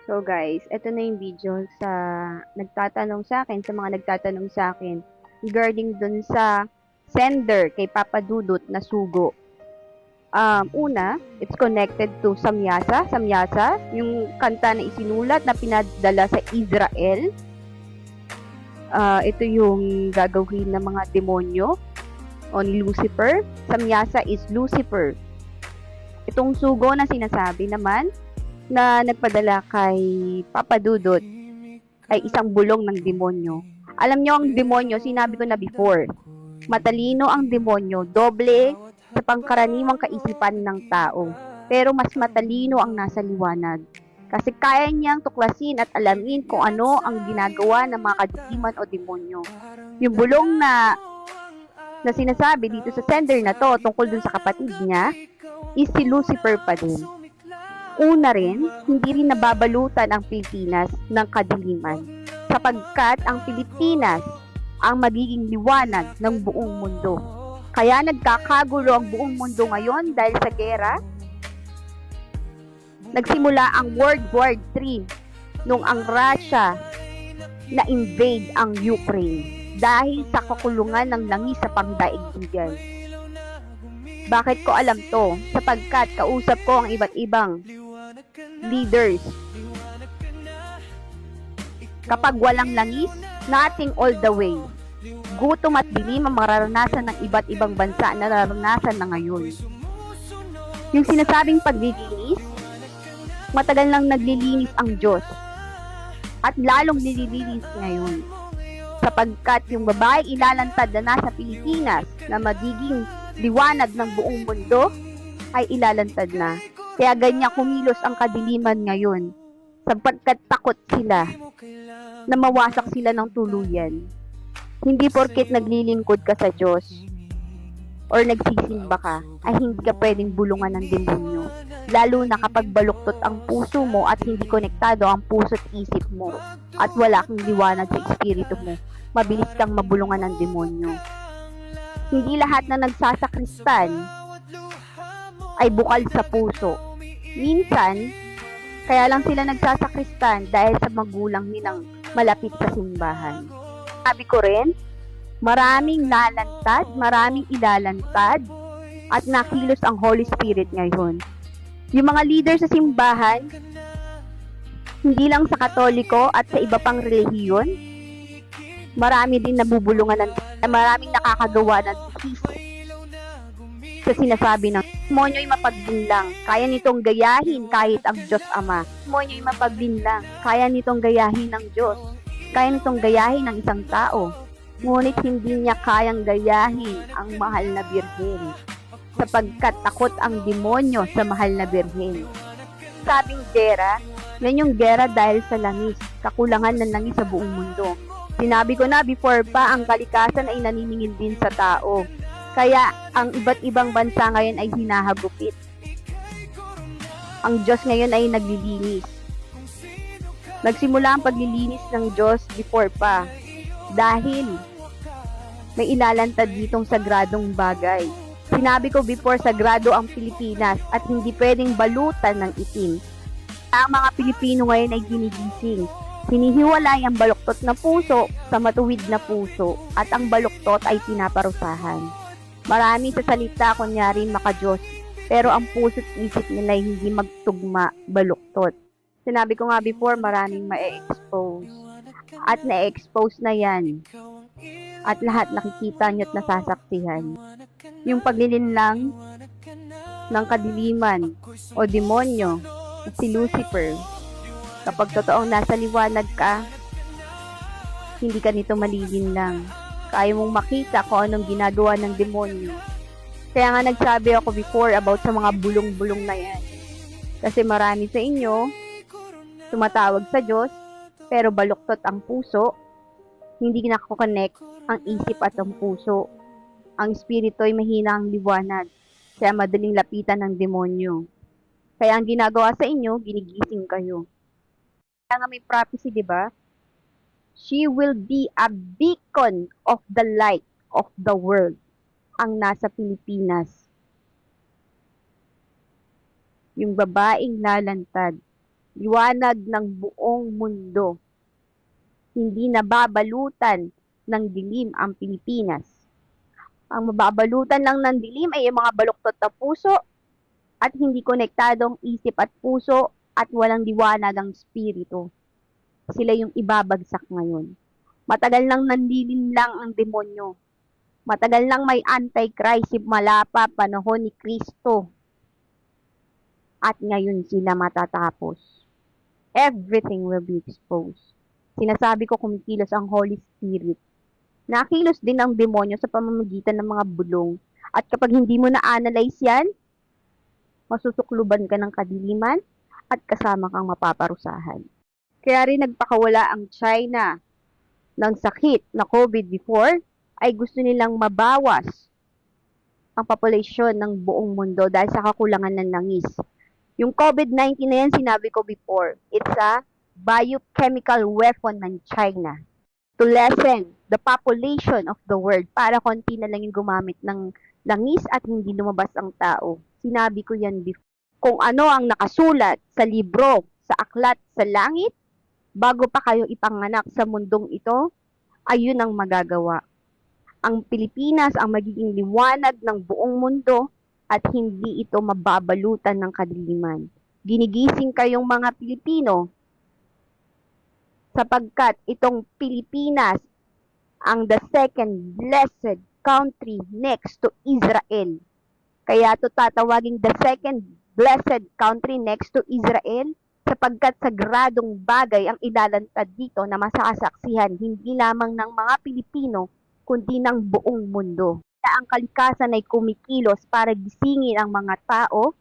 So guys, eto na yung video sa mga nagtatanong sa akin regarding dun sa sender kay Papa Dudut na sugo. Una, it's connected to Samyasa. Samyasa, yung kanta na isinulat na pinadala sa Israel. Ito yung gagawin ng mga demonyo on Lucifer. Samyasa is Lucifer. Itong sugo na sinasabi naman na nagpadala kay Papa Dudut ay isang bulong ng demonyo. Alam nyo, ang demonyo, sinabi ko na before, matalino ang demonyo, doble sa pangkaraniwang kaisipan ng tao. Pero mas matalino ang nasa liwanag. Kasi kaya niyang tuklasin at alamin kung ano ang ginagawa ng mga kadiliman o demonyo. Yung bulong na sinasabi dito sa sender na to tungkol dun sa kapatid niya is si Lucifer pa din. Una rin, hindi rin nababalutan ang Pilipinas ng kadiliman sapagkat ang Pilipinas ang magiging liwanag ng buong mundo. Kaya nagkakagulo ang buong mundo ngayon dahil sa gera. Nagsimula ang World War III nung ang Russia na-invade ang Ukraine dahil sa kakulungan ng langis sa pangdaigdigan. Bakit ko alam to? Sapagkat kausap ko ang iba't ibang leaders. Kapag walang langis, nothing all the way. Gutom at dilim ang mararanasan ng iba't ibang bansa na naranasan na ngayon. Yung sinasabing paglilinis, matagal nang naglilinis ang Diyos. At lalong nililinis ngayon. Sapagkat yung babae ilalantad na nasa Pilipinas na magiging liwanag ng buong mundo ay ilalantad na. Kaya ganyan kumilos ang kadiliman ngayon sapagkat takot sila na mawasak sila ng tuluyan. Hindi porket naglilingkod ka sa Diyos or nagsisimba ka ay hindi ka pwedeng bulungan ng demonyo. Lalo na kapag baluktot ang puso mo at hindi konektado ang puso at isip mo at wala kang liwanag sa espiritu mo, mabilis kang mabulungan ng demonyo. Hindi lahat na nagsasakristan ay bukal sa puso. Minsan, kaya lang sila nagsasakristan dahil sa magulang nilang malapit sa simbahan. Sabi ko rin, maraming lalantad, maraming ilalantad, at nakilos ang Holy Spirit ngayon. Yung mga leader sa simbahan, hindi lang sa Katoliko at sa iba pang relihiyon, marami din maraming nakakagawa ng thesis sa sinasabi ng demonyo'y mapaglinlang, kaya nitong gayahin kahit ang Diyos Ama. Demonyo'y mapaglinlang, kaya nitong gayahin ng Diyos, kaya nitong gayahin ng isang tao. Ngunit hindi niya kayang gayahin ang mahal na birhen, sapagkat takot ang demonyo sa mahal na birhen. Sabing gera, yan yung gera dahil sa langis, kakulangan ng langis sa buong mundo. Sinabi ko na before pa, ang kalikasan ay naniningil din sa tao. Kaya ang iba't ibang bansa ngayon ay hinahagupit. Ang Diyos ngayon ay naglilinis. Nagsimula ang paglilinis ng Diyos before pa. Dahil may ilalantad ditong sagradong bagay. Sinabi ko before, sagrado ang Pilipinas at hindi pwedeng balutan ng itim. Ang mga Pilipino ngayon ay ginigising. Hinihiwalay ang baluktot na puso sa matuwid na puso at ang baluktot ay pinaparusahan. Marami sa salita kunyari makadiyos, pero ang puso't isip nila ay hindi magtugma, baluktot. Sinabi ko nga before, maraming ma-expose. At na-expose na yan. At lahat nakikita nyo at nasasaksihan. Yung paglilinlang ng kadiliman o demonyo, si Lucifer. Kapag totoong nasa liwanag ka, hindi ka nito malilinlang. Kaya mong makita kung anong ginagawa ng demonyo. Kaya nga nagsabi ako before about sa mga bulong-bulong na yan. Kasi marami sa inyo, tumatawag sa Diyos, pero baluktot ang puso, hindi nakakonect ang isip at ang puso. Ang espiritu ay mahina ang liwanag, kaya madaling lapitan ng demonyo. Kaya ang ginagawa sa inyo, ginigising kayo. Kaya nga may prophecy, di ba? She will be a beacon of the light of the world. Ang nasa Pilipinas. Yung babaeng lalantad liwanag ng buong mundo. Hindi nababalutan ng dilim ang Pilipinas. Ang mababalutan lang ng dilim ay yung mga baluktot na puso at hindi konektadong isip at puso at walang liwanag ang spirito. Sila yung ibabagsak ngayon. Matagal nang nanlilim lang ang demonyo. Matagal nang may antichrist simula pa panahon ni Kristo. At ngayon sila matatapos. Everything will be exposed. Sinasabi ko kumikilos ang Holy Spirit. Nakilos din ang demonyo sa pamamagitan ng mga bulong. At kapag hindi mo na-analyze yan, masusukluban ka ng kadiliman at kasama kang mapaparusahan. Kaya rin nagpakawala ang China ng sakit na COVID before ay gusto nilang mabawas ang populasyon ng buong mundo dahil sa kakulangan ng langis. Yung COVID-19 na yan, sinabi ko before, it's a biochemical weapon ng China to lessen the population of the world para konti na lang yung gumamit ng langis at hindi lumabas ang tao. Sinabi ko yan before. Kung ano ang nakasulat sa libro, sa aklat, sa langit, bago pa kayo ipanganak sa mundong ito, ayun ang magagawa. Ang Pilipinas ang magiging liwanag ng buong mundo at hindi ito mababalutan ng kadiliman. Ginigising kayong mga Pilipino sapagkat itong Pilipinas ang the second blessed country next to Israel. Kaya ito tatawaging the second blessed country next to Israel sapagkat sagradong bagay ang ilalantad dito na masasaksihan hindi lamang ng mga Pilipino kundi ng buong mundo. Kaya ang kalikasan ay kumikilos para gisingin ang mga tao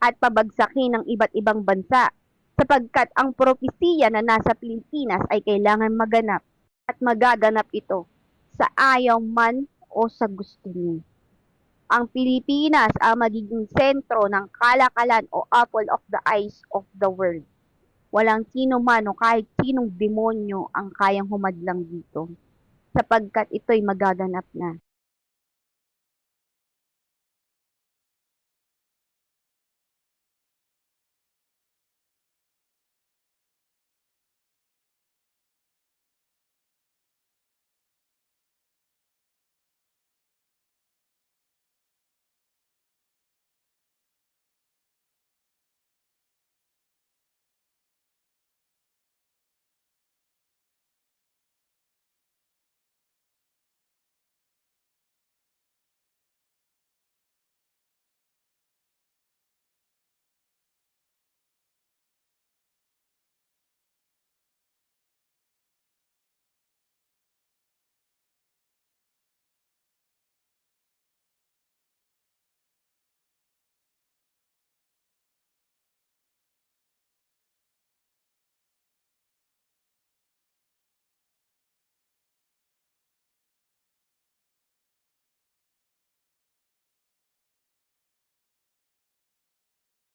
at pabagsakin ng iba't ibang bansa sapagkat ang propesiya na nasa Pilipinas ay kailangan maganap at magaganap ito sa ayaw man o sa gusto niyo. Ang Pilipinas ang magiging sentro ng kalakalan o apple of the eyes of the world. Walang sino man o kahit sinong demonyo ang kayang humadlang dito sapagkat ito'y magaganap na.